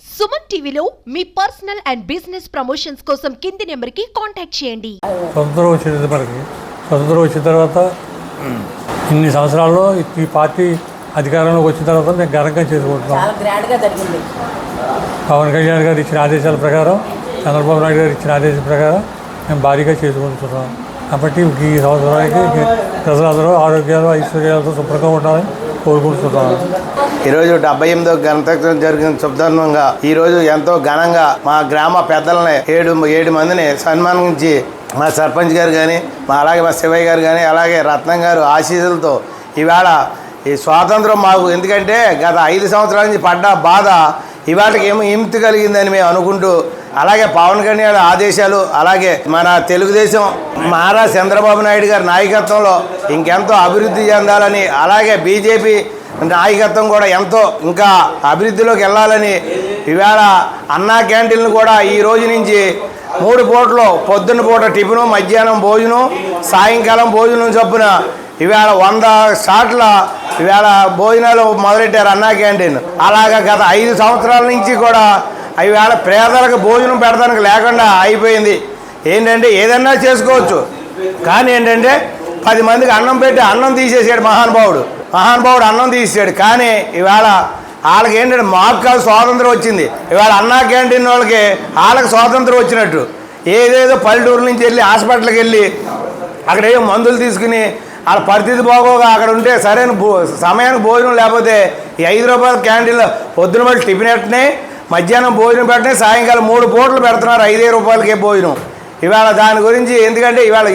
సుమన్ టీవీలో మీ personal and business promotions కోసం కింది నెంబర్కి కాంటాక్ట్ చేయండి. స్వతంత్రం వచ్చింది మనకి. స్వతంత్రం వచ్చిన తర్వాత ఇన్ని సంవత్సరాల్లో ఈ పార్టీ అధికారంలోకి వచ్చిన తర్వాత మేము ఘనంగా చేసుకుంటున్నాం. పవన్ కళ్యాణ్ గారు ఇచ్చిన ఆదేశాల ప్రకారం, చంద్రబాబు నాయుడు గారు ఇచ్చిన ఆదేశాల ప్రకారం మేము భారీగా చేసుకుంటున్నాం. కాబట్టి ఈ సంవత్సరానికి ప్రజలందరూ ఆరోగ్యాలు ఐశ్వర్యాలతో శుభ్రంగా ఉండాలని కోరుకుంటున్నాను. ఈరోజు 78వ గణతంత్ర జరిగిన సందర్భంగా ఈరోజు ఎంతో ఘనంగా మా గ్రామ పెద్దలని ఏడు మందిని సన్మానించి మా సర్పంచ్ గారు కానీ అలాగే మా శివయ్య గారు కానీ అలాగే రత్నం గారు ఆశీస్సులతో ఈవేళ ఈ స్వాతంత్రం మాకు, ఎందుకంటే గత 5 సంవత్సరాల నుంచి పడ్డ బాధ ఇవాళకి ఏమో విముక్తి కలిగిందని మేము అనుకుంటూ, అలాగే పవన్ కళ్యాణ్ ఆదేశాలు, అలాగే మన తెలుగుదేశం మహారాజ చంద్రబాబు నాయుడు గారి నాయకత్వంలో ఇంకెంతో అభివృద్ధి చెందాలని, అలాగే బీజేపీ నాయకత్వం కూడా ఎంతో ఇంకా అభివృద్ధిలోకి వెళ్ళాలని ఈవేళ అన్నా క్యాంటీన్లు కూడా ఈ రోజు నుంచి 3 పూటలు, పొద్దున్న పూట టిఫిను, మధ్యాహ్నం భోజనం, సాయంకాలం భోజనం చొప్పున ఈవేళ 100 షాట్ల ఈవేళ భోజనాలు మొదలెట్టారు అన్నా క్యాంటీన్. అలాగా గత 5 సంవత్సరాల నుంచి కూడా ఈవేళ పేదలకు భోజనం పెడతానికి లేకుండా అయిపోయింది. ఏంటంటే ఏదన్నా చేసుకోవచ్చు, కానీ ఏంటంటే 10 మందికి అన్నం పెట్టి అన్నం తీసేసాడు మహానుభావుడు అన్నం తీసేసాడు. కానీ ఇవాళ వాళ్ళకి ఏంటంటే మాకు కాదు స్వాతంత్రం వచ్చింది, ఇవాళ అన్నా క్యాంటీన్ వాళ్ళకి వాళ్ళకి స్వాతంత్రం వచ్చినట్టు. ఏదేదో పల్లెటూరు నుంచి వెళ్ళి హాస్పిటల్కి వెళ్ళి అక్కడ ఏమో మందులు తీసుకుని వాళ్ళ పరిస్థితి బాగోగా అక్కడ ఉంటే సరైన సమయానికి భోజనం లేకపోతే ఈ 5 రూపాయల క్యాంటీన్లో పొద్దున వాళ్ళు టిఫిన్ పెట్టినాయి, మధ్యాహ్నం భోజనం పెట్టినాయి, సాయంకాలం 3 పూటలు పెడుతున్నారు 5 రూపాయలకే భోజనం. ఇవాళ దాని గురించి ఎందుకంటే ఇవాళ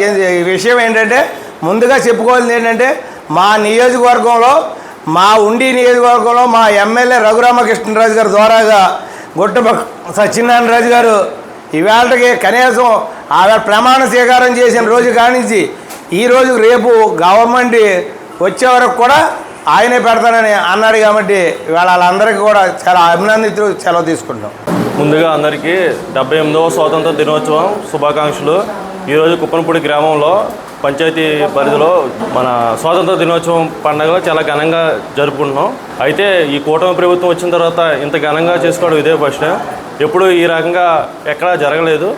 విషయం ఏంటంటే ముందుగా చెప్పుకోవాల్సింది ఏంటంటే మా నియోజకవర్గంలో, మా ఉండి నియోజకవర్గంలో మా ఎమ్మెల్యే రఘురామకృష్ణరాజు గారు ద్వారాగా గుట్టప సత్యనారాయణ రాజు గారు ఇవాళకి కనీసం ఆవిడ ప్రమాణ స్వీకారం చేసిన రోజు కానించి ఈ రోజు రేపు గవర్నమెంట్ వచ్చే వరకు కూడా ఆయనే పెడతానని అన్నాడు. కాబట్టి ఇవాళ వాళ్ళందరికీ కూడా చాలా అభినందితులు సెలవు తీసుకుంటాం. ముందుగా అందరికీ 78వ స్వాతంత్ర దినోత్సవం శుభాకాంక్షలు. ఈరోజు కుప్పనపూడి గ్రామంలో పంచాయతీ పరిధిలో మన స్వాతంత్ర దినోత్సవం పండుగ చాలా ఘనంగా జరుపుకుంటున్నాం. అయితే ఈ కూటమి ప్రభుత్వం వచ్చిన తర్వాత ఇంత ఘనంగా చేసుకోవడం ఇదే ఫస్ట్. ఎప్పుడు ఈ రకంగా ఎక్కడా జరగలేదు.